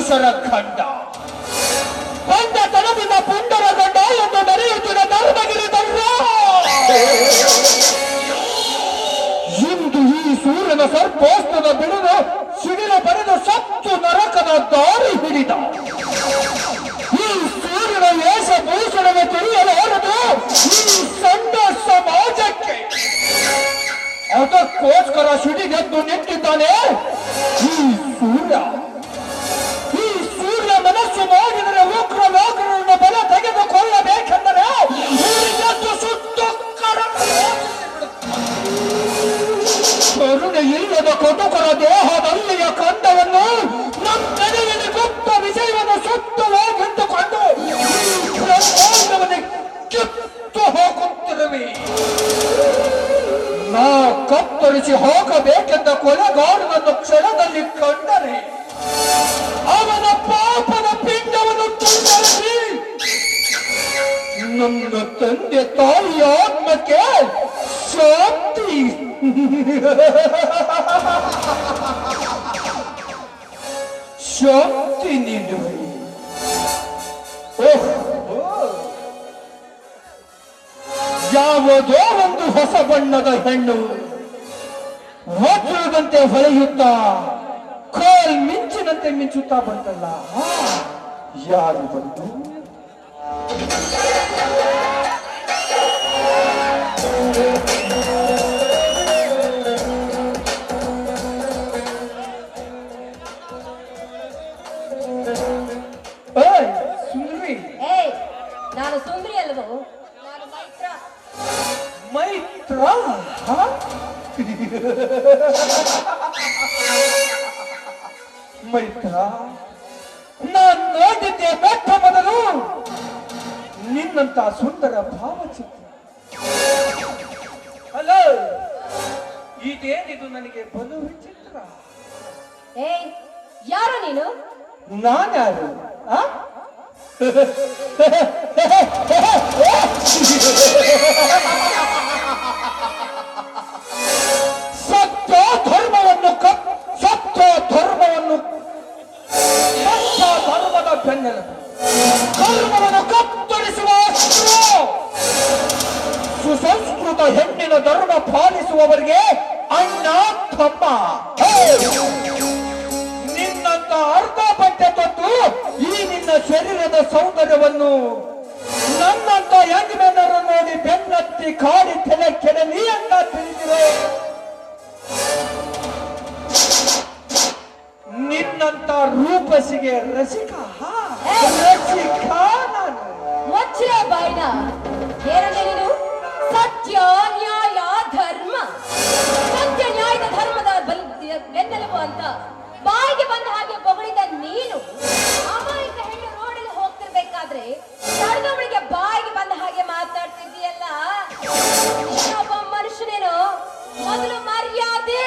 ಪುರುಷರ ಗಂಡ ತನದಿಂದ ಪುಂಡರ ಗಂಡ ಎಂದು ನಡೆಯುತ್ತಿದ್ದ ಧರ್ಮಗಿರಿ ಧರ್ಮ ಇಂದು ಈ ಸೂರ್ಯನ ಸರ್ಪೋಸ್ತದ ಬಿಡಲು ಸಿಡಿಲ ಪಡೆದು ಸತ್ತು ನರಕದ ದಾರಿ ಹಿಡಿದ. ಈ ಸೂರ್ಯನ ವೇಷಭೂಷಣವೇ ತಿಳಿಯಲು ಹೊರದು ಈ ಸಣ್ಣ ಸಮಾಜಕ್ಕೆ ಅದಕ್ಕೋಸ್ಕರ ಸಿಡಿಗೆದ್ದು ನಿಂತಿದ್ದಾನೆ ಈ ಸೂರ್ಯ. ಈ ಸೂರ್ಯ ಮನಸ್ಸು ಮಾಡಿದರೆ ಉಗ್ರ ಲೋಕರನ್ನು ಬಲ ತೆಗೆದುಕೊಳ್ಳಬೇಕೆಂದರೆ ಸುಟ್ಟು ಕರುಣೆ ಇಲ್ಲದ ಕಟುಕರ ದೇಹದಲ್ಲಿಯ ಕಂದವನ್ನು ನಮ್ಮೆಡೆಯಲ್ಲಿ ಗುಪ್ತ ವಿಷಯವನ್ನು ಸುತ್ತವಾಗಿದ್ದುಕೊಂಡು ಬ್ರಹ್ಮಾಂಡವನ್ನು ಕಿತ್ತು ಹಾಕುತ್ತಿರುವೆ. ನಾ ಕತ್ತರಿಸಿ ಹೋಗಬೇಕೆಂದ ಕೊಲೆಗಾರನನ್ನು ಕ್ಷಣದಲ್ಲಿ ಕಂಡರೆ ಅವನ ಪಾಪದ ಪಿಂಡವನ್ನು ತುಂಡರಿಸಿ ನನ್ನ ತಂದೆ ತಾಯಿಯ ಆತ್ಮಕ್ಕೆ ಶಾಂತಿ ಶಾಂತಿ ನೀಡುವೆ. ಯಾವುದೋ ಒಂದು ಹೊಸ ಬಣ್ಣದ ಹೆಣ್ಣು ವಜ್ರದಂತೆ ಹೊಳೆಯುತ್ತಾ ಕಾಲ್ ಮಿಂಚಿನಂತೆ ಮಿಂಚುತ್ತಾ ಬಂತಲ್ಲ, ಯಾರು ಬಂತು? ಸುಂದ್ರಿ. ನಾನು ಸುಂದ್ರಿ ಅಲ್ವೋ? ನಾನು ಮೈತ್ರ. ಮೈತ್ರ? ಮೈತ್ರ, ನಾನು ನೋಡಿದ್ದೆ ಬೆಟ್ಟ ಮೊದಲು ನಿನ್ನಂತ ಸುಂದರ ಭಾವಚಿತ್ರ. ಹಲೋ, ಇದೇನಿದು ನನಗೆ ಬಲು ವಿಚಿತ್ರ. ಯಾರು ನೀನು? ನಾನ್ಯಾರು? ಸತ್ಯ ಧರ್ಮವನ್ನು ಧರ್ಮದ ಬೆನ್ನೆಲುಬು ಕರ್ಮವನ್ನು ಕತ್ತರಿಸುವ ಸುಸಂಸ್ಕೃತ ಹೆಣ್ಣಿನ ಧರ್ಮ ಪಾಲಿಸುವವರಿಗೆ ಅಣ್ಣ ತಮ್ಮ. ನಿನ್ನಂತ ಅರ್ಧ ಬಟ್ಟೆ ತೊಟ್ಟು ಈ ನಿನ್ನ ಶರೀರದ ಸೌಂದರ್ಯವನ್ನು ನನ್ನಂತ ಯಂಗ್ಮೆನರು ನೋಡಿ ಬೆನ್ನತ್ತಿ ಕಾಡಿ ತಲೆ ಕೆಡಲಿ ಅಂತ ತಿಳಿದಿವೆ. ನಿನ್ನಂತ ರೂಪಸಿಗೆ ರಸಿಕ ನಾನು. ವಜ್ರ ಬಾಯ್ನ ನೀನು ಸತ್ಯ ನ್ಯಾಯ ಧರ್ಮ, ಸತ್ಯ ನ್ಯಾಯದ ಧರ್ಮದ ಬೆನ್ನೆಲುಬು ಅಂತ ಬಾಯಿಗೆ ಬಂದ ಹಾಗೆ ಹೊಗಳಿದ ನೀನು ಅಮಾಯಕ ಹೆಣ್ಣು ರೋಡಲ್ಲಿ ಹೋಗ್ತಿರ್ಬೇಕಾದ್ರೆ ತಡೆದವಳಿಗೆ ಬಾಯಿಗೆ ಬಂದ ಹಾಗೆ ಮಾತಾಡ್ತಿದ್ದೀಯಲ್ಲ. ಒಬ್ಬ ಮನುಷ್ಯನೇನು? ಮೊದಲು ಮರ್ಯಾದೆ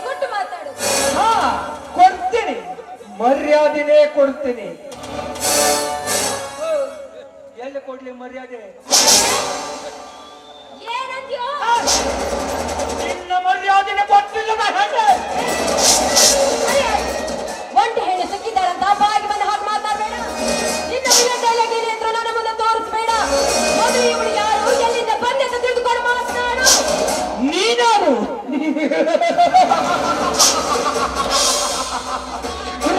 ಕೊಟ್ಟು ಮಾತಾಡು. ಕೊಡ್ತೀನಿ, ಮರ್ಯಾದೆನೇ ಕೊಡ್ತೀನಿ. ಎಲ್ಲಿ ಕೊಡ್ಲಿ ಮರ್ಯಾದೆ? ಏನಂದ್ಯೋ? ನಿನ್ನ ಮರ್ಯಾದೆನೇ ಕೊಟ್ಟಿಲ್ಲದ ಹೆಣ್ಣೆ. ಒಂಟಿ ಹೆಣ್ಣು ಸಿಕ್ಕಿದ್ದಾರಂತ ಬಾಯಿಗೆ ಬಂದ ಹಾಗೆ ಮಾತಾಡಬೇಡ. ನಿನ್ನ ಡೈಲಾಗ್ ಏನು ಅಂತ ನನ್ನ ಮುಂದೆ ತೋರಿಸ್ಬೇಡ. ಮೊದಲು ಇವಳು ಯಾರು, ಎಲ್ಲಿಂದ ಬಂದೆಂದು ತಿಳಿದುಕೊಂಡು ಮಾತನಾಡು. ನೀನಾರು?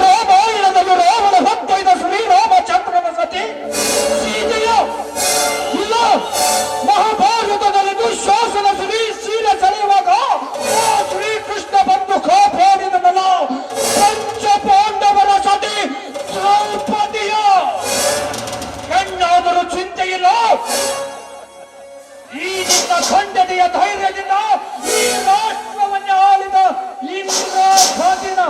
ರಾಮಾಯಣದಲ್ಲಿ ರಾವಣ ಹೊತ್ತೊಯ್ದ ಶ್ರೀರಾಮಚಂದ್ರನ ಸತಿ ಸೀತೆಯ ಇಲ್ಲ. ಮಹಾಭಾರತದಲ್ಲಿ ದುಶ್ಯಾಸನ ಶೀಲ ಸೆಳೆಯುವಾಗ ಶ್ರೀಕೃಷ್ಣ ಬಂದು ಕಾಪಾಡಿದನಲ್ಲ ಪಂಚ ಪಾಂಡವರ ಸತಿ ದ್ರೌಪದಿಯ. ಹೆಣ್ಣಾದರೂ ಚಿಂತೆಯಿಲ್ಲ. ಈ ನಿನ್ನ ಖಂಡನೆಯ ಧೈರ್ಯದಿಂದ ಈ ರಾಷ್ಟ್ರವನ್ನೇ ಆಳಿದ ಇಂದ್ರ ಗಾಂಧಿನ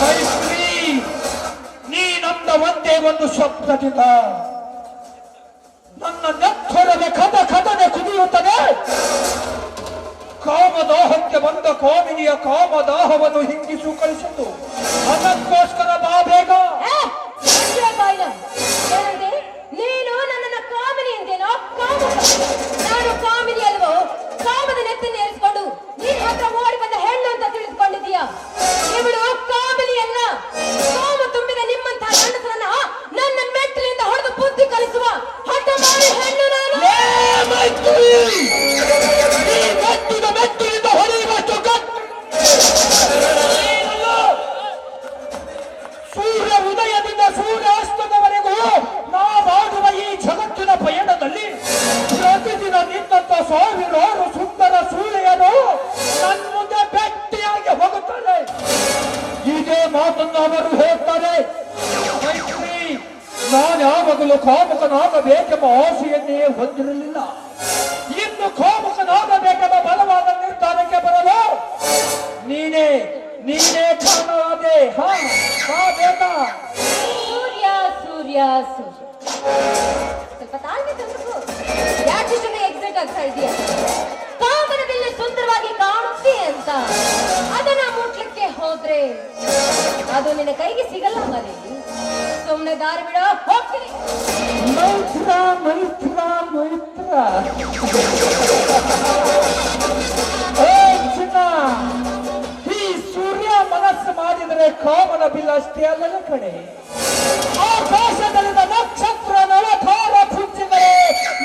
ಮೈತ್ರಿ, ನೀನಂದ ಒಂದೇ ಒಂದು ಶಬ್ದದಿಂದ ನನ್ನ ನೆತ್ತರದ ಕದನೆ ಕುದಿಯುತ್ತದೆ. ಕಾಮದಾಹಕ್ಕೆ ಬಂದ ಕಾಮಿನಿಯ ಕಾಮದಾಹವನ್ನು ಹಿಂಗಿಸು ಕಳಿಸಿತು. ಅದಕ್ಕೋಸ್ಕರ ಬಾ ಬೇಗ. ಏನಂತೆ? ನೀನು ನನ್ನನ್ನ ಕಾಮಿನಿ ಅಂತೇನೋ? ನಾನು ಕಾಮಿನಿ ಅಲ್ವೋ? ಕಾಮದ ನೆತ್ತನ್ನು ಏರಿಸಿಕೊಂಡು ನೀನ್ ಹತ್ರ ಓಡಿ ಬಂದ ಹೆಣ್ಣು ಅಂತ ತಿಳಿದುಕೊಂಡಿದೀಯ. ಇವಳು ಕಾಮಿನಿ ಅಲ್ಲ, ಕಾಮ ತುಂಬಿದ ನಿಮ್ಮಂತಹ ಗಂಡಸರನ್ನ ನನ್ನ ಮೆಟ್ಟಿಲಿಂದ ಹೊಡೆದು ಬುದ್ಧಿ ಕಲಿಸುವ ಹಠ ಮಾಡಿ ಹೆಣ್ಣು ನಾನು. ಮೆಟ್ಟಿಲಿಂದ ಹೊಡೆಯುವಷ್ಟು ಸೂರ್ಯ ಉದಯದಿಂದ ಸೂರ್ಯಾಸ್ತದವರೆಗೂ ನಾವಾಡುವ ಈ ಜಗತ್ತಿನ ಪಯಣದಲ್ಲಿ ಪ್ರತಿದಿನ ನಿನ್ನಂತ ಸಾವಿರಾರು ಸುಂದರ ಸೂಳೆಯರು ನನ್ನ ಮುಂದೆ ಭೇಟಿಯಾಗಿ ಹೋಗುತ್ತಾರೆ. ಇದೇ ಮಾತನ್ನು ಅವರು ಹೇಳ್ತಾರೆ. ಮೈತ್ರಿ, ನಾನು ಯಾವಾಗಲೂ ಕಾಮುಕನಾಗಬೇಕೆಂಬ ಆಸೆಯನ್ನೇ ಹೊಂದಿರಲಿಲ್ಲ. ಇನ್ನು ಕಾಮುಕನಾಗಬೇಕೆಂಬ ಬಲವಾದ ನಿರ್ಧಾರಕ್ಕೆ ಬರಲು ನೀನೇ ಕಾಣಲಾದೆ. ಹಾ ಬೇಗ. ಸೂರ್ಯ ಸೂರ್ಯ ಸೂರ್ಯ, ಸ್ವಲ್ಪ ತಾಳ್ಮೆ ತಂದು ಯಾಕೆ ಎಕ್ಸೈಟ್ ಆಗ್ತಾ ಇದೆಯಾ? ಕಾಮನ ಬಿಲ್ಲು ಸುಂದರವಾಗಿ ಕಾಣುತ್ತೆ ಅಂತ ಅದನ್ನ ಮುಟ್ಲಿಕ್ಕೆ ಹೋದ್ರೆ ಅದು ನಿನ್ನ ಕೈಗೆ ಸಿಗಲ್ಲ ಮನೆ. ಸುಮ್ಮನೆ ದಾರಿ ಬಿಡ, ಹೋಗ್ತೀನಿ. ಮೈತ್ರ ಮೈತ್ರ ಮೈತ್ರ. ಚಿನ್ನ, ಈ ಸೂರ್ಯ ಮನಸ್ಸು ಮಾಡಿದರೆ ಕಾಮನ ಬಿಲ್ ಅಷ್ಟೇ ಅಲ್ಲದ ಕಡೆ. ಆಕಾಶದಲ್ಲಿನ ನಕ್ಷತ್ರ ನವತಾರ ಪುಂಜಿಗಳೇ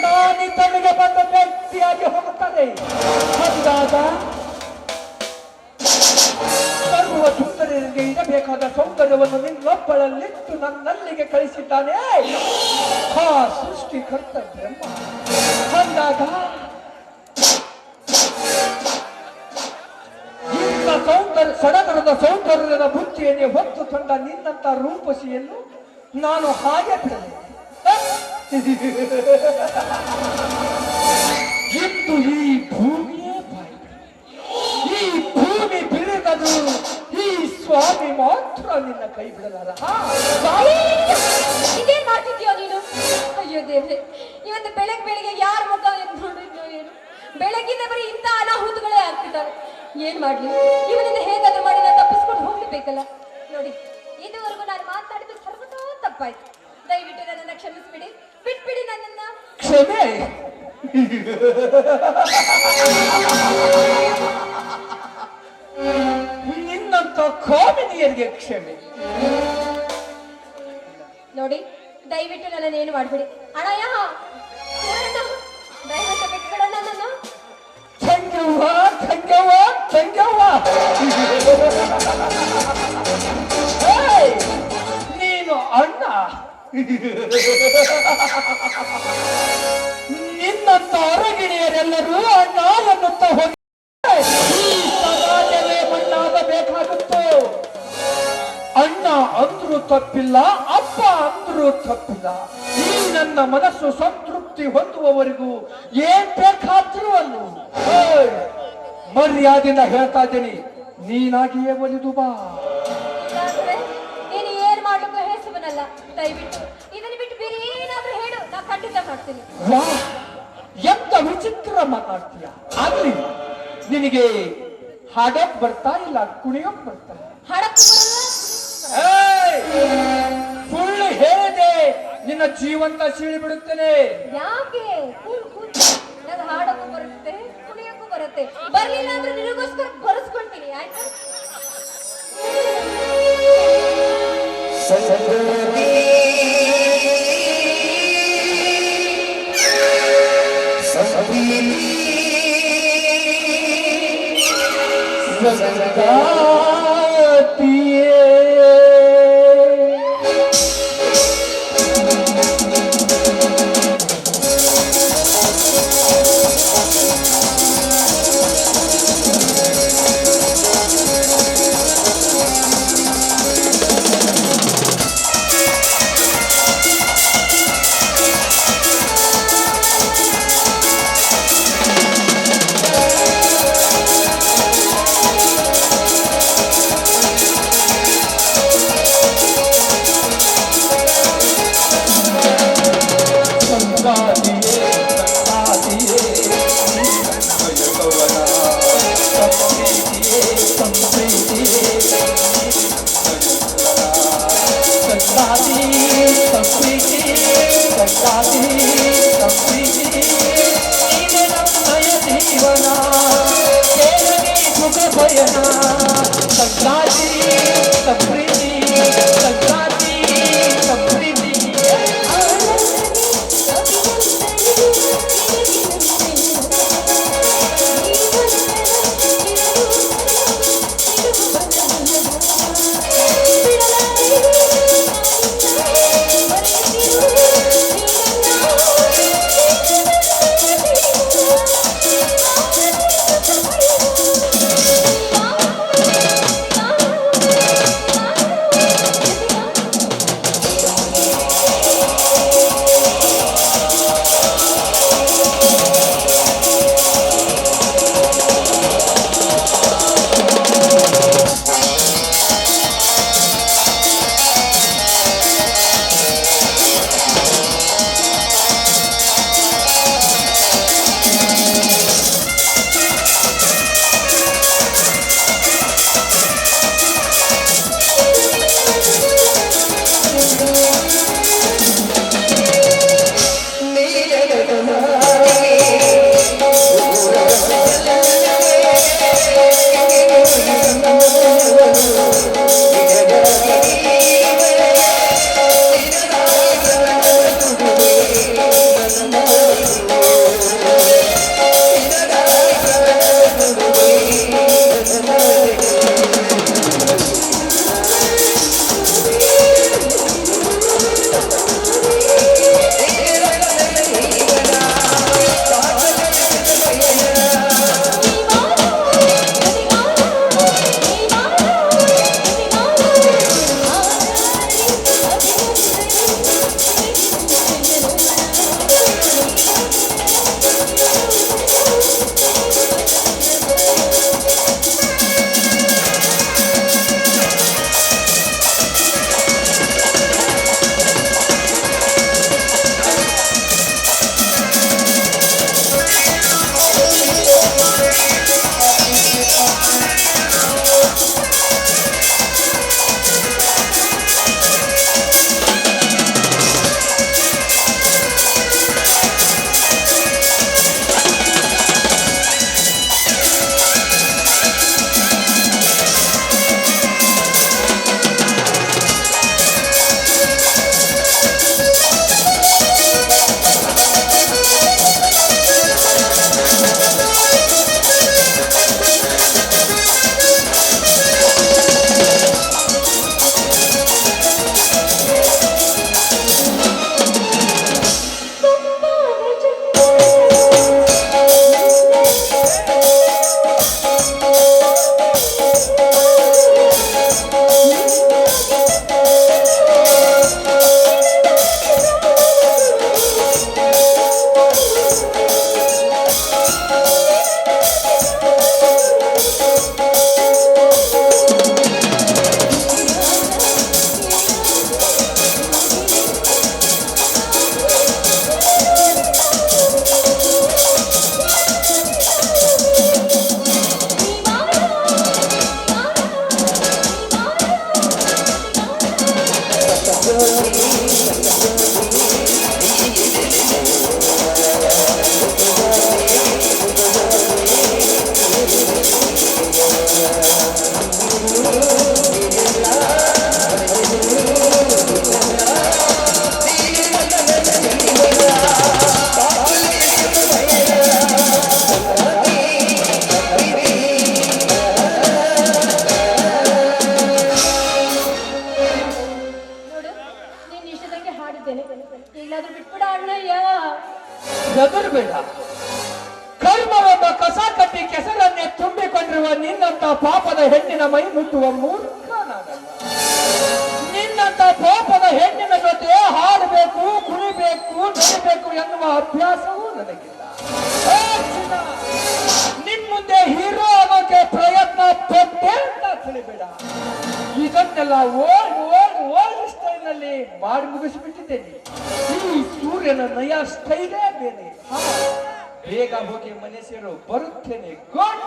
ನಾನಿದ್ದನಿಗೆ ಬಂದ ವ್ಯಕ್ತಿಯಾಗಿ ಹೋಗುತ್ತದೆ. ಅಂದಾಗ ಸರ್ವ ಸುಂದರರಿಗೆ ಇರಬೇಕಾದ ಸೌಂದರ್ಯವನ್ನು ನಿನ್ನೊಬ್ಬಳಲ್ಲಿಟ್ಟು ನನ್ನಲ್ಲಿಗೆ ಕಳಿಸಿದ್ದಾನೆ ಆ ಸೃಷ್ಟಿಕರ್ತ ಬ್ರಹ್ಮ. ಅಂದಾಗ ನಿನ್ನ ಸಡಗರದ ಸೌಂದರ್ಯದ ಬುದ್ಧಿಯನ್ನೇ ಹೊತ್ತು ತಂದ ನಿನ್ನಂತ ರೂಪಸಿಯನ್ನು ನಾನು ಹಾಗೆ ಬಿಡಲೆ. ಇಂದು ಈ ಭೂಮಿಯೇ ಬಾಯಿ, ಈ ಭೂಮಿ ಬಿಳಿದದು, ಈ ಸ್ವಾಮಿ ಮಾತ್ರ ನಿನ್ನ ಕೈ ಬಿಡಲಾರ. ಇದೇನ್ ಮಾಡ್ತಿದ್ಯೋ ನೀನು? ಅಯ್ಯೋ ದೇವ್ರೆ, ಇವತ್ತು ಬೆಳಿಗ್ಗೆ ಯಾರ ಮುಖ ನೋಡಿದ್ಯೋ ಏನು? ಬೆಳಗಿಂದ ಬರೀ ಇಂಥ ಅನಾಹುತಗಳೇ ಆಗ್ತಿದ್ದಾರೆ. ಏನ್ ಮಾಡ್ಲಿ? ಇವನಿಂದ ಹೇಗಾದ್ರೂ ಮಾಡಿ ನಾನು ತಪ್ಪಿಸ್ಕೊಂಡು ಹೋಗ್ಲೇಬೇಕಲ್ಲ. ನೋಡಿ, ಇದುವರೆಗೂ ನಾನು ಮಾತಾಡಿದ್ದು ಸರ್ವತೋ ತಪ್ಪಾಯ್ತು. ದಯವಿಟ್ಟು ನನ್ನನ್ನ ಕ್ಷಮಿಸ್ಬಿಡಿ, ಬಿಟ್ಬಿಡಿ ನನ್ನನ್ನ. ಕ್ಷಮೆ? ನಿನ್ನಂತ ಕಾಮಿನಿಯರಿಗೆ ಕ್ಷಮೆ? ನೋಡಿ, ದಯವಿಟ್ಟು ನನ್ನನ್ನೇನು ಮಾಡ್ಬಿಡಿ. ಅಣ್ಣಯ್ಯ, ದಯವಿಟ್ಟು ಬಿಟ್ಬಿಡ ನನ್ನನ್ನು. ತಂಗವ್ವ ತಂಗವ್ವ ತಂಗವ್ವ, ನೀನು ಅಣ್ಣ. ನಿನ್ನಂತ ಹೊರಗಿಣಿಯರೆಲ್ಲರೂ ಅಣ್ಣ ಎನ್ನುತ್ತಾ ಹೋಗಿ ಈ ಸಮಾಜವೇ ಮಣ್ಣಾಗಬೇಕಾಗುತ್ತೋ. ಅಣ್ಣ ಅಂದ್ರೂ ತಪ್ಪಿಲ್ಲ, ಅಪ್ಪ ಅಂದ್ರೂ ತಪ್ಪಿಲ್ಲ. ಈ ನನ್ನ ಮನಸ್ಸು ಸಂತೃಪ್ತಿ ಹೊಂದುವವರೆಗೂ ಏನ್ ಬೇಕಾದ್ರೂ ಅನ್ನು ಮರ್ಯಾದೆಯಿಂದ ಹೇಳ್ತಾ ಇದ್ದೀನಿ, ನೀನಾಗಿಯೇ ಒಲಿದು ಬಾ. ನೀನು ಏನ್ ಮಾಡ್ಲಿಕ್ಕೂ ಹೆಸವನಲ್ಲ. ದಯವಿಟ್ಟು ಇದನ್ನ ಬಿಟ್ಟು ಬೇರೆ ಏನಾದ್ರೂ ಹೇಳು, ನಾ ಖಂಡಿತ ಮಾಡ್ತೀನಿ. ವಾ, ಎಂತ ವಿಚಿತ್ರ ಮಾತಾಡ್ತೀಯ. ಆಗ್ಲಿ, ನಿನಗೆ ಹಾಡಕ್ ಬರ್ತಾ ಇಲ್ಲ ಕುಣಿಯೋಕ್ ಬರ್ತಾ? ಹಾಡಕ್ಕೂ ಸುಳ್ಳು ಹೇಳಿದೆ ನಿನ್ನ ಜೀವಂತ ಸೀಳಿ ಬಿಡುತ್ತೇನೆ. ಯಾಕೆ? ನನಗೆ ಹಾಡಕ್ಕೂ ಬರುತ್ತೆ, ಕುಣಿಯಕ್ಕೂ ಬರುತ್ತೆ. ಬರ್ಲಿಲ್ಲ ಅಂದ್ರೆ ನಿನಗೋಸ್ಕರ ಬರೆಸ್ಕೊಳ್ತೀನಿ, ಆಯ್ತಾ? ಜಾತಿ ಸಂಪ್ರೀತಿ ನೀನೆ ನಮ್ಮಯ ಜೀವನ ಕೇಳಲಿ ಸುಖ ಭಯನ ಸಂಕ್ರಾಂತಿ ಸಂಪ್ರೀತಿ ಸಂಕ್ರಾಂತಿ ಸಂಪ್ರೀತಿ ಹೆದರಬೇಡ. ಕರ್ಮವೆಂಬ ಕಸ ಕಟ್ಟಿ ಕೆಸರನ್ನೇ ತುಂಬಿಕೊಂಡಿರುವ ನಿನ್ನಂತ ಪಾಪದ ಹೆಣ್ಣಿನ ಮೈ ಮುಟ್ಟುವ ಮೂರ್ಖ ನಾನಲ್ಲ. ನಿನ್ನಂತ ಪಾಪದ ಹೆಣ್ಣಿನ ಜೊತೆ ಹಾಡಬೇಕು, ಕುಣಿಬೇಕು, ನಡಿಬೇಕು ಎನ್ನುವ ಅಭ್ಯಾಸವೂ ನನಗಿಲ್ಲ. ನಿನ್ ಮುಂದೆ ಹೀರೋ ಆಗೋಕೆ ಪ್ರಯತ್ನ ಪಟ್ಟೆ ಅಂತ ತಿಳಿಬೇಡ. ಇದನ್ನೆಲ್ಲ ಓಲ್ಡ್ ಸ್ಟೈಲ್ ನಲ್ಲಿ ಮಾಡಿ ಮುಗಿಸಿಬಿಟ್ಟಿದ್ದೇನೆ. ಈ ಸೂರ್ಯನ ನಯ ಸ್ಟೈಲೇ ಬೇರೆ. ಬೇಗ ಹೋಗಿ ಮನೆ ಸೇರೋ, ಬರುತ್ತೇನೆ. ಗುಡ್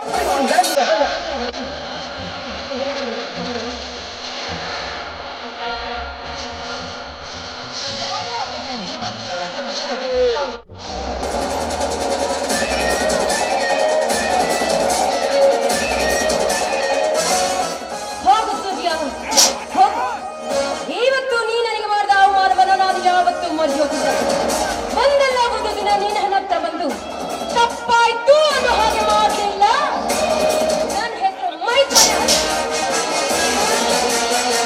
ತಪ್ಪಾಯ್ತು